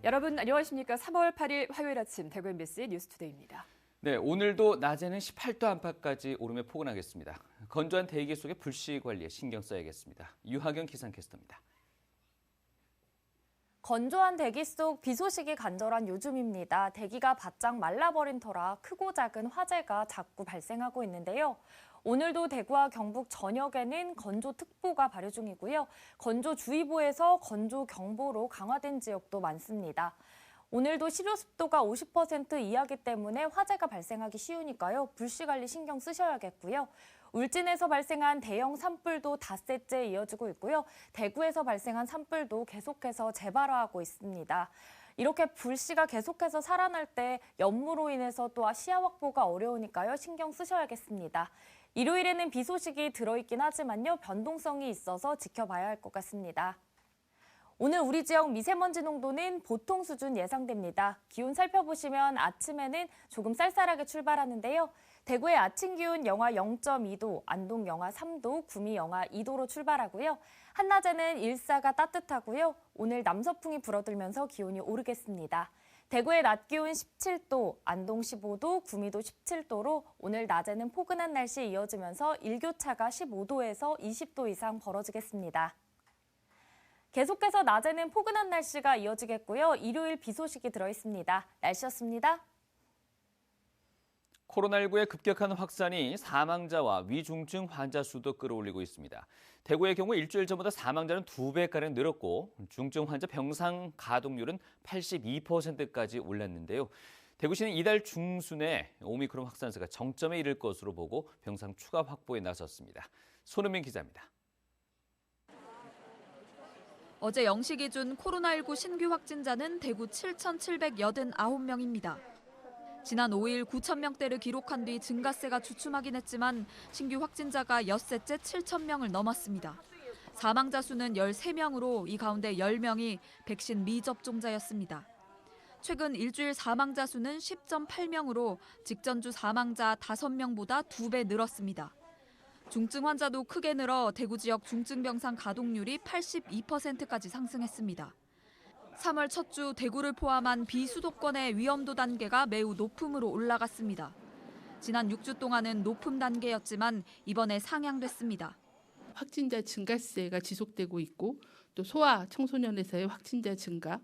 여러분 안녕하십니까? 3월 8일 화요일 아침 대구 MBC 뉴스투데이입니다. 네, 오늘도 낮에는 18도 안팎까지 오르며 포근하겠습니다. 건조한 대기 속에 불씨 관리에 신경 써야겠습니다. 유하경 기상캐스터입니다. 건조한 대기 속 비 소식이 간절한 요즘입니다. 대기가 바짝 말라버린 터라 크고 작은 화재가 자꾸 발생하고 있는데요. 오늘도 대구와 경북 전역에는 건조특보가 발효 중이고요. 건조주의보에서 건조경보로 강화된 지역도 많습니다. 오늘도 실효습도가 50% 이하이기 때문에 화재가 발생하기 쉬우니까요. 불씨관리 신경 쓰셔야겠고요. 울진에서 발생한 대형 산불도 닷새째 이어지고 있고요. 대구에서 발생한 산불도 계속해서 재발화하고 있습니다. 이렇게 불씨가 계속해서 살아날 때 연무로 인해서 또 시야 확보가 어려우니까요. 신경 쓰셔야겠습니다. 일요일에는 비 소식이 들어있긴 하지만요. 변동성이 있어서 지켜봐야 할 것 같습니다. 오늘 우리 지역 미세먼지 농도는 보통 수준 예상됩니다. 기온 살펴보시면 아침에는 조금 쌀쌀하게 출발하는데요. 대구의 아침 기온 영하 0.2도, 안동 영하 3도, 구미 영하 2도로 출발하고요. 한낮에는 일사가 따뜻하고요. 오늘 남서풍이 불어들면서 기온이 오르겠습니다. 대구의 낮 기온 17도, 안동 15도, 구미도 17도로 오늘 낮에는 포근한 날씨 이어지면서 일교차가 15도에서 20도 이상 벌어지겠습니다. 계속해서 낮에는 포근한 날씨가 이어지겠고요. 일요일 비 소식이 들어있습니다. 날씨였습니다. 코로나19의 급격한 확산이 사망자와 위중증 환자 수도 끌어올리고 있습니다. 대구의 경우 일주일 전보다 사망자는 2배가량 늘었고 중증 환자 병상 가동률은 82%까지 올랐는데요. 대구시는 이달 중순에 오미크론 확산세가 정점에 이를 것으로 보고 병상 추가 확보에 나섰습니다. 손은민 기자입니다. 어제 0시 기준 코로나19 신규 확진자는 대구 7,789명입니다. 지난 5일 9,000명대를 기록한 뒤 증가세가 주춤하긴 했지만 신규 확진자가 엿새째 7,000명을 넘었습니다. 사망자 수는 13명으로 이 가운데 10명이 백신 미접종자였습니다. 최근 일주일 사망자 수는 10.8명으로 직전주 사망자 5명보다 2배 늘었습니다. 중증 환자도 크게 늘어 대구 지역 중증병상 가동률이 82%까지 상승했습니다. 3월 첫 주 대구를 포함한 비수도권의 위험도 단계가 매우 높음으로 올라갔습니다. 지난 6주 동안은 높음 단계였지만 이번에 상향됐습니다. 확진자 증가세가 지속되고 있고 또 소아 청소년에서의 확진자 증가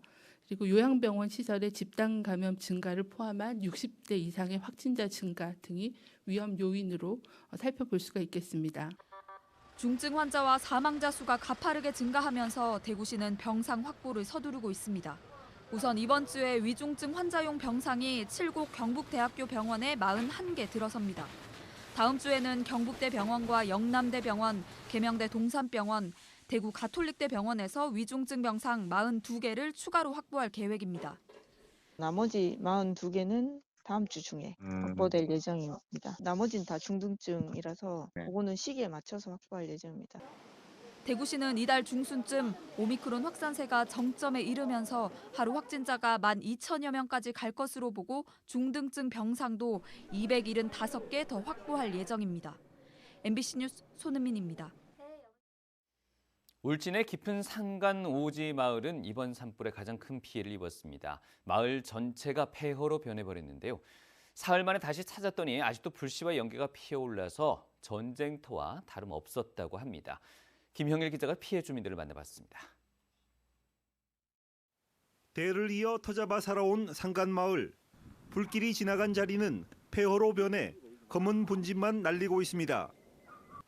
그리고 요양병원 시설의 집단 감염 증가를 포함한 60대 이상의 확진자 증가 등이 위험 요인으로 살펴볼 수가 있겠습니다. 중증 환자와 사망자 수가 가파르게 증가하면서 대구시는 병상 확보를 서두르고 있습니다. 우선 이번 주에 위중증 환자용 병상이 7곳 경북대학교 병원에 41개 들어섭니다. 다음 주에는 경북대병원과 영남대병원, 계명대 동산병원, 대구 가톨릭대병원에서 위중증 병상 42개를 추가로 확보할 계획입니다. 나머지 42개는 다음 주 중에 확보될 예정입니다. 나머지는 다 중등증이라서 그거는 시기에 맞춰서 확보할 예정입니다. 대구시는 이달 중순쯤 오미크론 확산세가 정점에 이르면서 하루 확진자가 12,000여 명까지 갈 것으로 보고 중등증 병상도 275개 더 확보할 예정입니다. MBC 뉴스 손은민입니다. 울진의 깊은 산간 오지 마을은 이번 산불에 가장 큰 피해를 입었습니다. 마을 전체가 폐허로 변해버렸는데요. 사흘 만에 다시 찾았더니 아직도 불씨와 연기가 피어올라서 전쟁터와 다름없었다고 합니다. 김형일 기자가 피해 주민들을 만나봤습니다. 대를 이어 터잡아 살아온 산간마을. 불길이 지나간 자리는 폐허로 변해 검은 분진만 날리고 있습니다.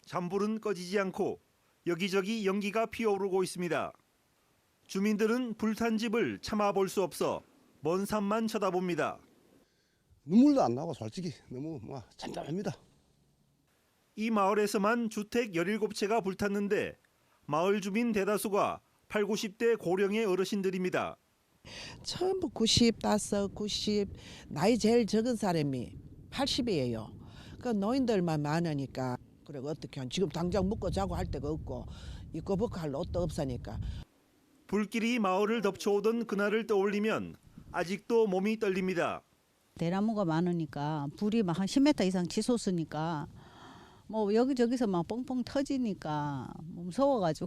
잔불은 꺼지지 않고 여기저기 연기가 피어오르고 있습니다. 주민들은 불탄 집을 참아볼 수 없어 먼 산만 쳐다봅니다. 눈물도 안 나고 솔직히 너무 잠잠합니다. 이 마을에서만 주택 17채가 불탔는데 마을 주민 대다수가 8, 90대 고령의 어르신들입니다. 전부 95, 90, 나이 제일 적은 사람이 80이에요. 그 노인들만 많으니까 그리고 어떻게 지금 당장 묵고 자고 할 데가 없고 입고 벗고 할 옷도 없으니까. 불길이 마을을 덮쳐오던 그날을 떠올리면 아직도 몸이 떨립니다. 대나무가 많으니까 불이 막 한 10m 이상 치솟으니까 뭐 여기저기서 막 뻥뻥 터지니까 무서워가지고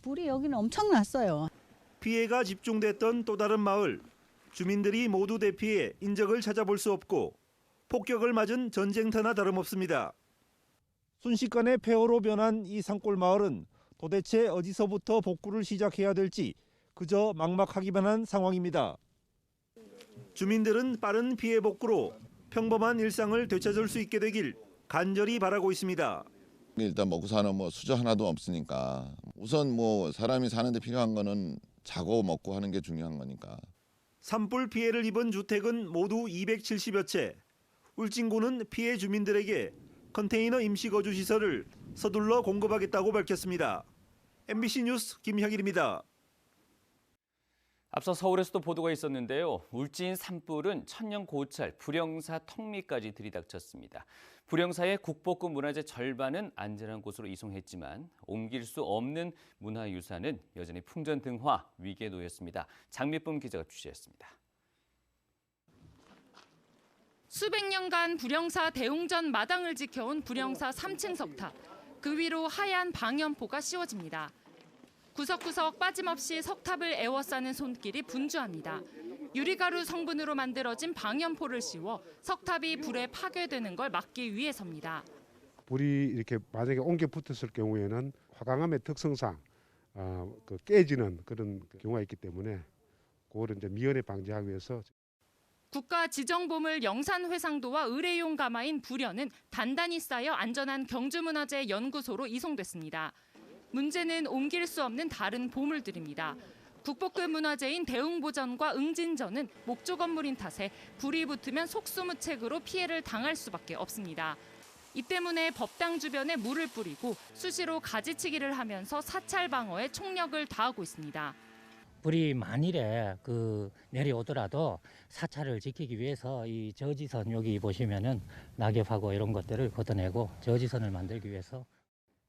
불이 여기는 엄청 났어요. 피해가 집중됐던 또 다른 마을. 주민들이 모두 대피해 인적을 찾아볼 수 없고 폭격을 맞은 전쟁터나 다름없습니다. 순식간에 폐허로 변한 이 산골 마을은 도대체 어디서부터 복구를 시작해야 될지 그저 막막하기만 한 상황입니다. 주민들은 빠른 피해 복구로 평범한 일상을 되찾을 수 있게 되길 간절히 바라고 있습니다. 일단 먹고 사는 수저 하나도 없으니까 우선 사람이 사는데 필요한 거는 자고 먹고 하는 게 중요한 거니까. 산불 피해를 입은 주택은 모두 270여 채. 울진군은 피해 주민들에게 컨테이너 임시거주 시설을 서둘러 공급하겠다고 밝혔습니다. MBC 뉴스 김혁일입니다. 앞서 서울에서도 보도가 있었는데요. 울진 산불은 천년 고찰 불영사 턱밑까지 들이닥쳤습니다. 불영사의 국보급 문화재 절반은 안전한 곳으로 이송했지만 옮길 수 없는 문화유산은 여전히 풍전등화 위기에 놓였습니다. 장미쁨 기자가 취재했습니다. 수백 년간 불영사 대웅전 마당을 지켜온 불영사 3층 석탑. 그 위로 하얀 방연포가 씌워집니다. 구석구석 빠짐없이 석탑을 에워싸는 손길이 분주합니다. 유리가루 성분으로 만들어진 방연포를 씌워 석탑이 불에 파괴되는 걸 막기 위해서입니다. 불이 이렇게 만약에 옮겨 붙었을 경우에는 화강암의 특성상 깨지는 그런 경우가 있기 때문에 그거를 이제 미연에 방지하기 위해서 국가 지정보물 영산회상도와 의뢰용 가마인 불연은 단단히 쌓여 안전한 경주문화재 연구소로 이송됐습니다. 문제는 옮길 수 없는 다른 보물들입니다. 국보급 문화재인 대웅보전과 응진전은 목조 건물인 탓에 불이 붙으면 속수무책으로 피해를 당할 수밖에 없습니다. 이 때문에 법당 주변에 물을 뿌리고 수시로 가지치기를 하면서 사찰 방어에 총력을 다하고 있습니다. 불이 만일에 내려오더라도 사찰을 지키기 위해서 이 저지선 여기 보시면은 낙엽하고 이런 것들을 걷어내고 저지선을 만들기 위해서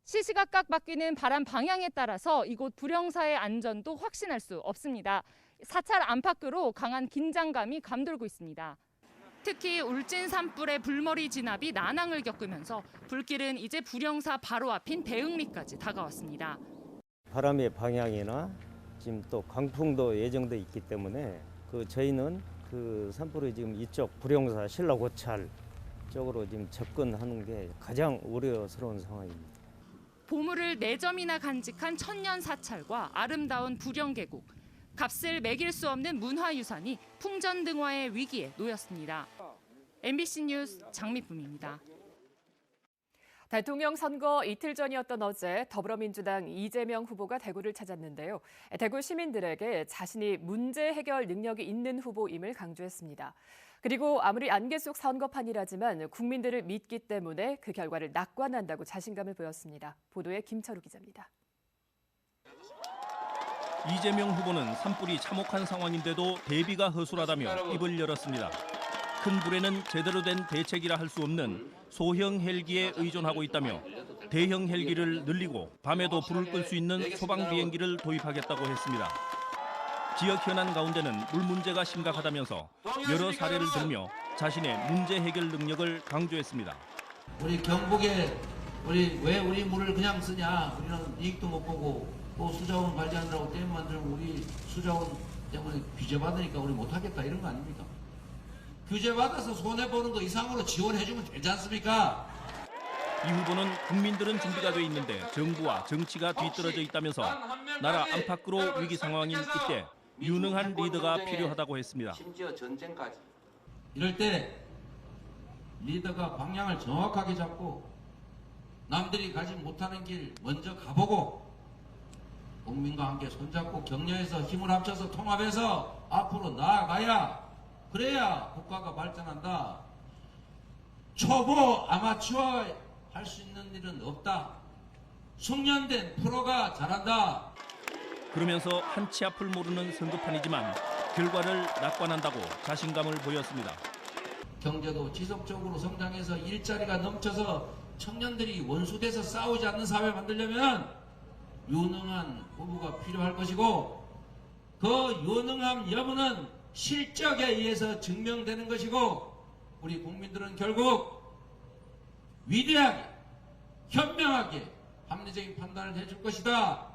시시각각 바뀌는 바람 방향에 따라서 이곳 불영사의 안전도 확신할 수 없습니다. 사찰 안팎으로 강한 긴장감이 감돌고 있습니다. 특히 울진 산불의 불머리 진압이 난항을 겪으면서 불길은 이제 불영사 바로 앞인 대흥리까지 다가왔습니다. 바람의 방향이나 지금 또 강풍도 예정돼 있기 때문에 저희는 산불의 지금 이쪽 불영사 신라고찰 쪽으로 지금 접근하는 게 가장 우려스러운 상황입니다. 보물을 4점이나 간직한 천년 사찰과 아름다운 불영계곡, 값을 매길 수 없는 문화유산이 풍전등화의 위기에 놓였습니다. MBC 뉴스 장미쁨입니다. 대통령 선거 이틀 전이었던 어제 더불어민주당 이재명 후보가 대구를 찾았는데요. 대구 시민들에게 자신이 문제 해결 능력이 있는 후보임을 강조했습니다. 그리고 아무리 안개 속 선거판이라지만 국민들을 믿기 때문에 그 결과를 낙관한다고 자신감을 보였습니다. 보도에 김철우 기자입니다. 이재명 후보는 산불이 참혹한 상황인데도 대비가 허술하다며 입을 열었습니다. 큰 불에는 제대로 된 대책이라 할 수 없는 소형 헬기에 의존하고 있다며 대형 헬기를 늘리고 밤에도 불을 끌 수 있는 소방 비행기를 도입하겠다고 했습니다. 지역 현안 가운데는 물 문제가 심각하다면서 여러 사례를 들며 자신의 문제 해결 능력을 강조했습니다. 우리 경북에 왜 우리 물을 그냥 쓰냐? 우리는 이익도 못 보고 또 수자원 관리하느라고 댐 만들면 우리 수자원 때문에 규제 받으니까 우리 못 하겠다 이런 거 아닙니까? 규제 받아서 손해 보는 거 이상으로 지원해주면 되지 않습니까? 이 후보는 국민들은 준비가 돼 있는데 정부와 정치가 뒤떨어져 있다면서 나라 안팎으로 위기 상황인 이때 유능한 리더가 필요하다고 했습니다. 심지어 전쟁까지. 이럴 때 리더가 방향을 정확하게 잡고 남들이 가지 못하는 길 먼저 가보고 국민과 함께 손잡고 격려해서 힘을 합쳐서 통합해서 앞으로 나아가야 그래야 국가가 발전한다. 초보 아마추어 할 수 있는 일은 없다. 숙련된 프로가 잘한다. 그러면서 한치 앞을 모르는 선거판이지만 결과를 낙관한다고 자신감을 보였습니다. 경제도 지속적으로 성장해서 일자리가 넘쳐서 청년들이 원수돼서 싸우지 않는 사회 만들려면 유능한 후보가 필요할 것이고 그 유능함 여부는 실적에 의해서 증명되는 것이고 우리 국민들은 결국 위대하게 현명하게 합리적인 판단을 해줄 것이다.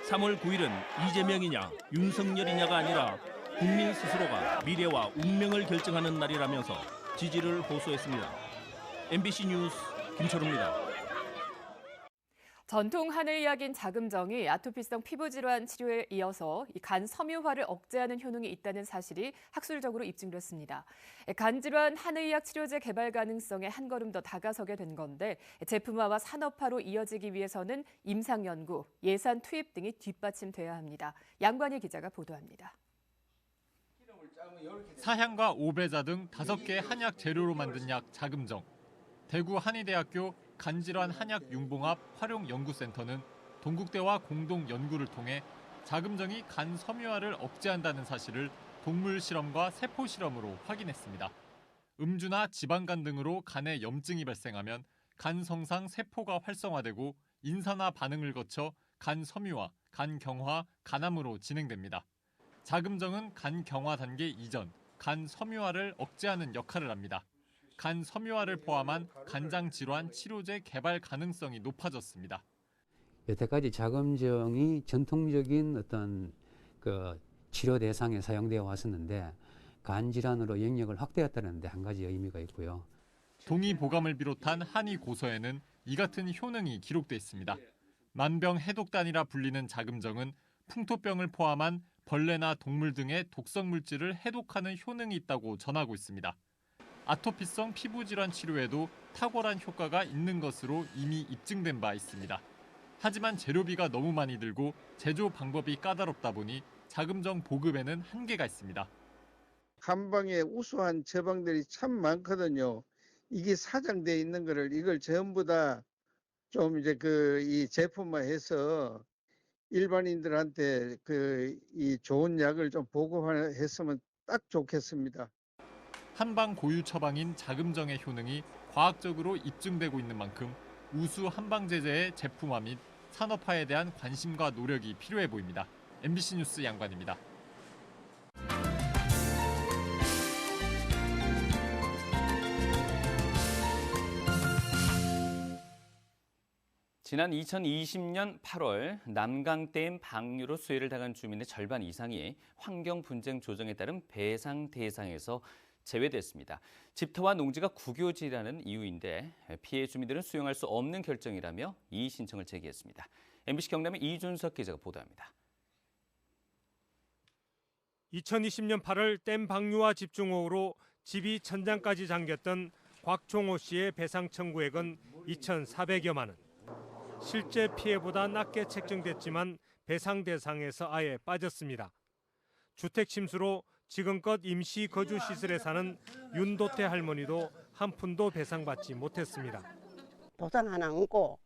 3월 9일은 이재명이냐 윤석열이냐가 아니라 국민 스스로가 미래와 운명을 결정하는 날이라면서 지지를 호소했습니다. MBC 뉴스 김철우입니다. 전통 한의약인 자금정이 아토피성 피부질환 치료에 이어서 간 섬유화를 억제하는 효능이 있다는 사실이 학술적으로 입증됐습니다. 간질환 한의약 치료제 개발 가능성에 한 걸음 더 다가서게 된 건데 제품화와 산업화로 이어지기 위해서는 임상 연구, 예산 투입 등이 뒷받침돼야 합니다. 양관희 기자가 보도합니다. 사향과 오배자 등 5개 한약 재료로 만든 약 자금정. 대구 한의대학교 간질환 한약 융봉합 활용연구센터는 동국대와 공동 연구를 통해 자금정이 간 섬유화를 억제한다는 사실을 동물 실험과 세포 실험으로 확인했습니다. 음주나 지방간 등으로 간에 염증이 발생하면 간 성상 세포가 활성화되고 인산화 반응을 거쳐 간 섬유화, 간 경화, 간암으로 진행됩니다. 자금정은 간 경화 단계 이전, 간 섬유화를 억제하는 역할을 합니다. 간 섬유화를 포함한 간장 질환 치료제 개발 가능성이 높아졌습니다. 여태까지 자금정이 전통적인 어떤 치료 대상에 사용되어 왔었는데 간 질환으로 영역을 확대했다는 데 한 가지 의미가 있고요. 동의보감을 비롯한 한의 고서에는 이 같은 효능이 기록돼 있습니다. 만병 해독단이라 불리는 자금정은 풍토병을 포함한 벌레나 동물 등의 독성 물질을 해독하는 효능이 있다고 전하고 있습니다. 아토피성 피부질환 치료에도 탁월한 효과가 있는 것으로 이미 입증된 바 있습니다. 하지만 재료비가 너무 많이 들고 제조 방법이 까다롭다 보니 자금정 보급에는 한계가 있습니다. 한방에 우수한 처방들이 참 많거든요. 이게 사장돼 있는 거를 이걸 전부 다 좀 이제 이 제품화해서 일반인들한테 이 좋은 약을 좀 보급했으면 딱 좋겠습니다. 한방 고유 처방인 자금정의 효능이 과학적으로 입증되고 있는 만큼 우수 한방제제의 제품화 및 산업화에 대한 관심과 노력이 필요해 보입니다. MBC 뉴스 양관입니다. 지난 2020년 8월 남강댐 방류로 수해를 당한 주민의 절반 이상이 환경 분쟁 조정에 따른 배상 대상에서 제외됐습니다. 집터와 농지가 국유지라는 이유인데 피해 주민들은 수용할 수 없는 결정이라며 이의 신청을 제기했습니다. MBC 경남의 이준석 기자가 보도합니다. 2020년 8월 댐 방류와 집중호우로 집이 천장까지 잠겼던 곽종호 씨의 배상 청구액은 2,400여만 원. 실제 피해보다 낮게 책정됐지만 배상 대상에서 아예 빠졌습니다. 주택 침수로 지금껏 임시 거주 시설에 사는 윤도태 할머니도 한 푼도 배상받지 못했습니다. 보상 하나 얹고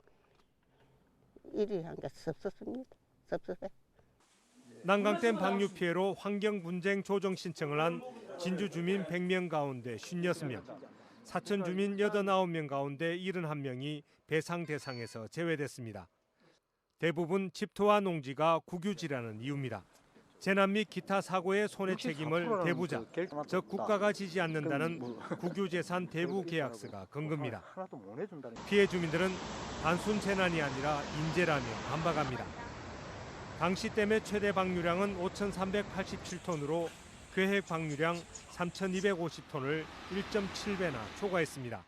일이 한 게 섭섭습니다. 섭섭해. 난강댐 방류 피해로 환경 분쟁 조정 신청을 한 진주 주민 100명 가운데 56명, 사천 주민 89명 가운데 71명이 배상 대상에서 제외됐습니다. 대부분 집터와 농지가 국유지라는 이유입니다. 재난 및 기타 사고의 손해 책임을 대부자, 즉 국가가 지지 않는다는 국유재산 대부 계약서가 근거입니다. 피해 주민들은 단순 재난이 아니라 인재라며 반박합니다. 당시 댐의 최대 방류량은 5,387톤으로 계획 방류량 3,250톤을 1.7배나 초과했습니다.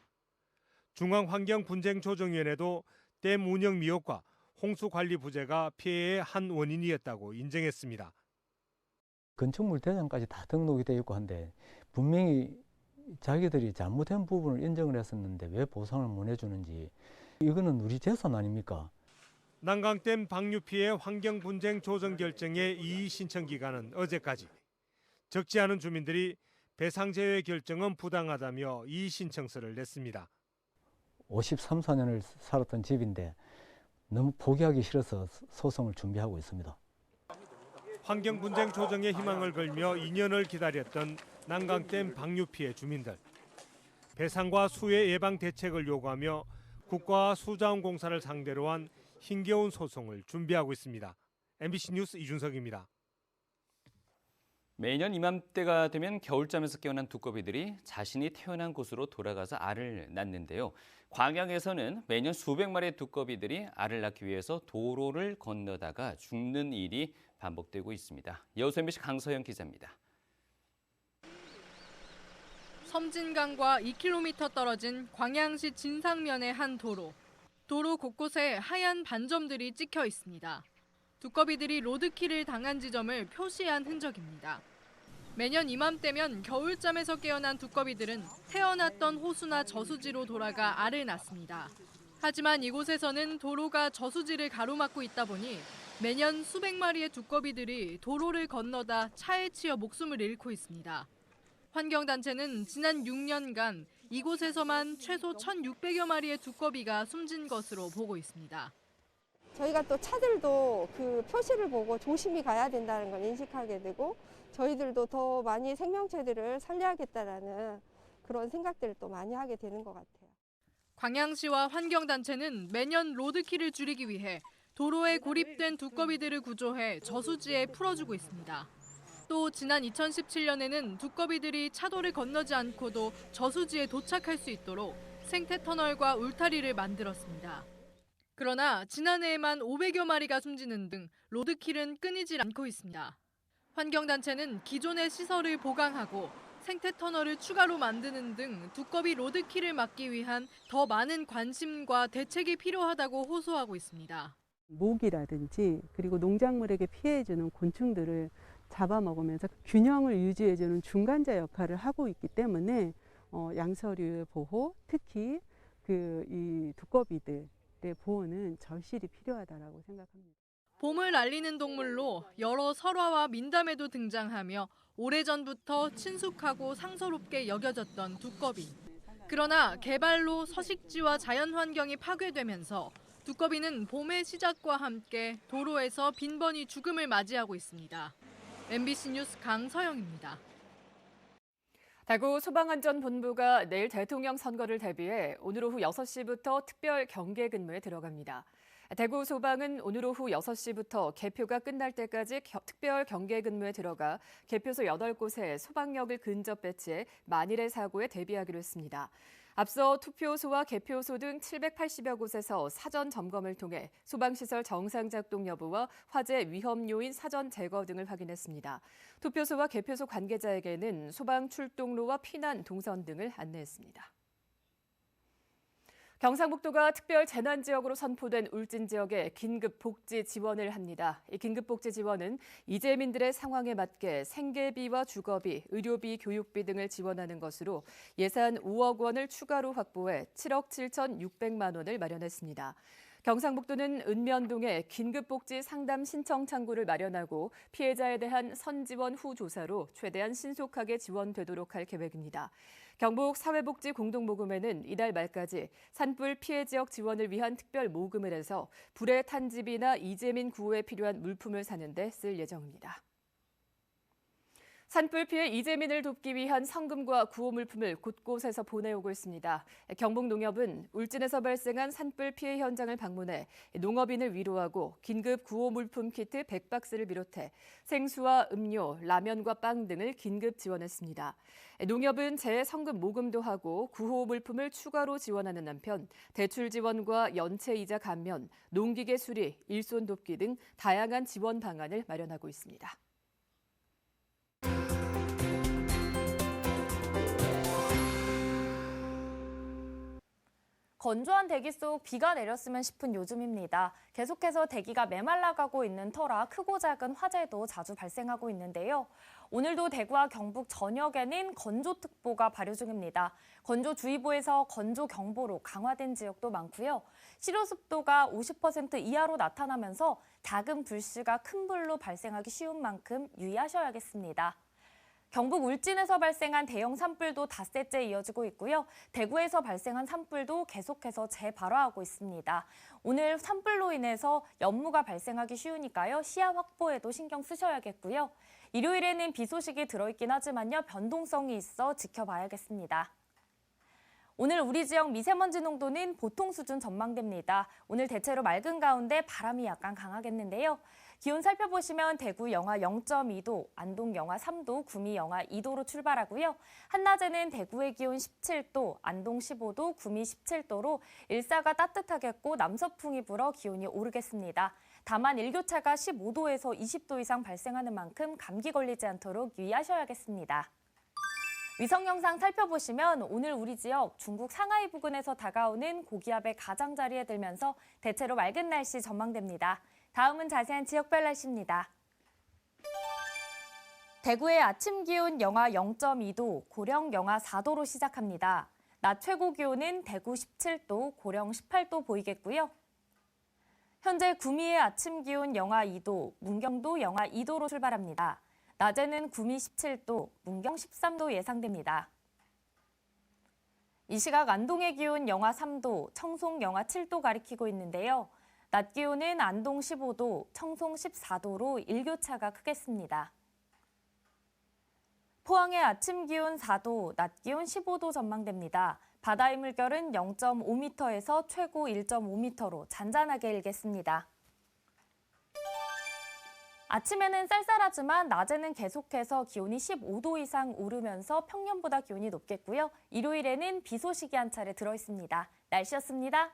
중앙환경분쟁조정위원회도 댐 운영 미흡과 홍수관리 부재가 피해의 한 원인이었다고 인정했습니다. 건축물 대장까지 다 등록이 되어 있고 한데 분명히 자기들이 잘못된 부분을 인정을 했었는데 왜 보상을 못 해주는지 이거는 우리 재산 아닙니까? 난강댐 방류 피해 환경분쟁 조정 결정의 이의 신청 기간은 어제까지. 적지 않은 주민들이 배상 제외 결정은 부당하다며 이의 신청서를 냈습니다. 53, 4년을 살았던 집인데 너무 포기하기 싫어서 소송을 준비하고 있습니다. 환경분쟁 조정에 희망을 걸며 2년을 기다렸던 난강댐 방류 피해 주민들. 배상과 수해 예방 대책을 요구하며 국가와 수자원공사를 상대로 한 힘겨운 소송을 준비하고 있습니다. MBC 뉴스 이준석입니다. 매년 이맘때가 되면 겨울잠에서 깨어난 두꺼비들이 자신이 태어난 곳으로 돌아가서 알을 낳는데요. 광양에서는 매년 수백 마리의 두꺼비들이 알을 낳기 위해서 도로를 건너다가 죽는 일이 반복되고 있습니다. 여수 MBC 강서영 기자입니다. 섬진강과 2km 떨어진 광양시 진상면의 한 도로. 도로 곳곳에 하얀 반점들이 찍혀 있습니다. 두꺼비들이 로드킬을 당한 지점을 표시한 흔적입니다. 매년 이맘때면 겨울잠에서 깨어난 두꺼비들은 태어났던 호수나 저수지로 돌아가 알을 낳습니다. 하지만 이곳에서는 도로가 저수지를 가로막고 있다 보니 매년 수백 마리의 두꺼비들이 도로를 건너다 차에 치여 목숨을 잃고 있습니다. 환경단체는 지난 6년간 이곳에서만 최소 1,600여 마리의 두꺼비가 숨진 것으로 보고 있습니다. 저희가 또 차들도 그 표시를 보고 조심히 가야 된다는 걸 인식하게 되고 저희들도 더 많이 생명체들을 살려야겠다라는 그런 생각들을 또 많이 하게 되는 것 같아요. 광양시와 환경단체는 매년 로드킬을 줄이기 위해 도로에 고립된 두꺼비들을 구조해 저수지에 풀어주고 있습니다. 또 지난 2017년에는 두꺼비들이 차도를 건너지 않고도 저수지에 도착할 수 있도록 생태 터널과 울타리를 만들었습니다. 그러나 지난해에만 500여 마리가 숨지는 등 로드킬은 끊이질 않고 있습니다. 환경단체는 기존의 시설을 보강하고 생태 터널을 추가로 만드는 등 두꺼비 로드킬을 막기 위한 더 많은 관심과 대책이 필요하다고 호소하고 있습니다. 모기라든지 그리고 농작물에게 피해주는 곤충들을 잡아먹으면서 균형을 유지해주는 중간자 역할을 하고 있기 때문에 양서류의 보호, 특히 이 두꺼비들의 보호는 절실히 필요하다고 생각합니다. 봄을 알리는 동물로 여러 설화와 민담에도 등장하며 오래전부터 친숙하고 상서롭게 여겨졌던 두꺼비. 그러나 개발로 서식지와 자연환경이 파괴되면서 두꺼비는 봄의 시작과 함께 도로에서 빈번히 죽음을 맞이하고 있습니다. MBC 뉴스 강서영입니다. 대구 소방안전본부가 내일 대통령 선거를 대비해 오늘 오후 6시부터 특별 경계 근무에 들어갑니다. 대구 소방은 오늘 오후 6시부터 개표가 끝날 때까지 특별 경계 근무에 들어가 개표소 8곳에 소방력을 근접 배치해 만일의 사고에 대비하기로 했습니다. 앞서 투표소와 개표소 등 780여 곳에서 사전 점검을 통해 소방시설 정상 작동 여부와 화재 위험 요인 사전 제거 등을 확인했습니다. 투표소와 개표소 관계자에게는 소방 출동로와 피난 동선 등을 안내했습니다. 경상북도가 특별 재난 지역으로 선포된 울진 지역에 긴급 복지 지원을 합니다. 이 긴급 복지 지원은 이재민들의 상황에 맞게 생계비와 주거비, 의료비, 교육비 등을 지원하는 것으로 예산 5억 원을 추가로 확보해 7억 7,600만 원을 마련했습니다. 경상북도는 은면동에 긴급복지 상담 신청 창구를 마련하고 피해자에 대한 선지원 후 조사로 최대한 신속하게 지원되도록 할 계획입니다. 경북 사회복지공동모금회는 이달 말까지 산불 피해 지역 지원을 위한 특별 모금을 해서 불의 탄 집이나 이재민 구호에 필요한 물품을 사는 데 쓸 예정입니다. 산불 피해 이재민을 돕기 위한 성금과 구호 물품을 곳곳에서 보내오고 있습니다. 경북농협은 울진에서 발생한 산불 피해 현장을 방문해 농업인을 위로하고 긴급 구호 물품 키트 100박스를 비롯해 생수와 음료, 라면과 빵 등을 긴급 지원했습니다. 농협은 재성금 모금도 하고 구호 물품을 추가로 지원하는 한편 대출 지원과 연체 이자 감면, 농기계 수리, 일손 돕기 등 다양한 지원 방안을 마련하고 있습니다. 건조한 대기 속 비가 내렸으면 싶은 요즘입니다. 계속해서 대기가 메말라가고 있는 터라 크고 작은 화재도 자주 발생하고 있는데요. 오늘도 대구와 경북 전역에는 건조특보가 발효 중입니다. 건조주의보에서 건조경보로 강화된 지역도 많고요. 실효습도가 50% 이하로 나타나면서 작은 불씨가 큰 불로 발생하기 쉬운 만큼 유의하셔야겠습니다. 경북 울진에서 발생한 대형 산불도 닷새째 이어지고 있고요. 대구에서 발생한 산불도 계속해서 재발화하고 있습니다. 오늘 산불로 인해서 연무가 발생하기 쉬우니까요. 시야 확보에도 신경 쓰셔야겠고요. 일요일에는 비 소식이 들어있긴 하지만요. 변동성이 있어 지켜봐야겠습니다. 오늘 우리 지역 미세먼지 농도는 보통 수준 전망됩니다. 오늘 대체로 맑은 가운데 바람이 약간 강하겠는데요. 기온 살펴보시면 대구 영하 0.2도, 안동 영하 3도, 구미 영하 2도로 출발하고요. 한낮에는 대구의 기온 17도, 안동 15도, 구미 17도로 일사가 따뜻하겠고 남서풍이 불어 기온이 오르겠습니다. 다만 일교차가 15도에서 20도 이상 발생하는 만큼 감기 걸리지 않도록 유의하셔야겠습니다. 위성 영상 살펴보시면 오늘 우리 지역 중국 상하이 부근에서 다가오는 고기압의 가장자리에 들면서 대체로 맑은 날씨 전망됩니다. 다음은 자세한 지역별 날씨입니다. 대구의 아침 기온 영하 0.2도, 고령 영하 4도로 시작합니다. 낮 최고 기온은 대구 17도, 고령 18도 보이겠고요. 현재 구미의 아침 기온 영하 2도, 문경도 영하 2도로 출발합니다. 낮에는 구미 17도, 문경 13도 예상됩니다. 이 시각 안동의 기온 영하 3도, 청송 영하 7도 가리키고 있는데요. 낮 기온은 안동 15도, 청송 14도로 일교차가 크겠습니다. 포항의 아침 기온 4도, 낮 기온 15도 전망됩니다. 바다의 물결은 0.5m에서 최고 1.5m로 잔잔하게 일겠습니다. 아침에는 쌀쌀하지만 낮에는 계속해서 기온이 15도 이상 오르면서 평년보다 기온이 높겠고요. 일요일에는 비 소식이 한 차례 들어있습니다. 날씨였습니다.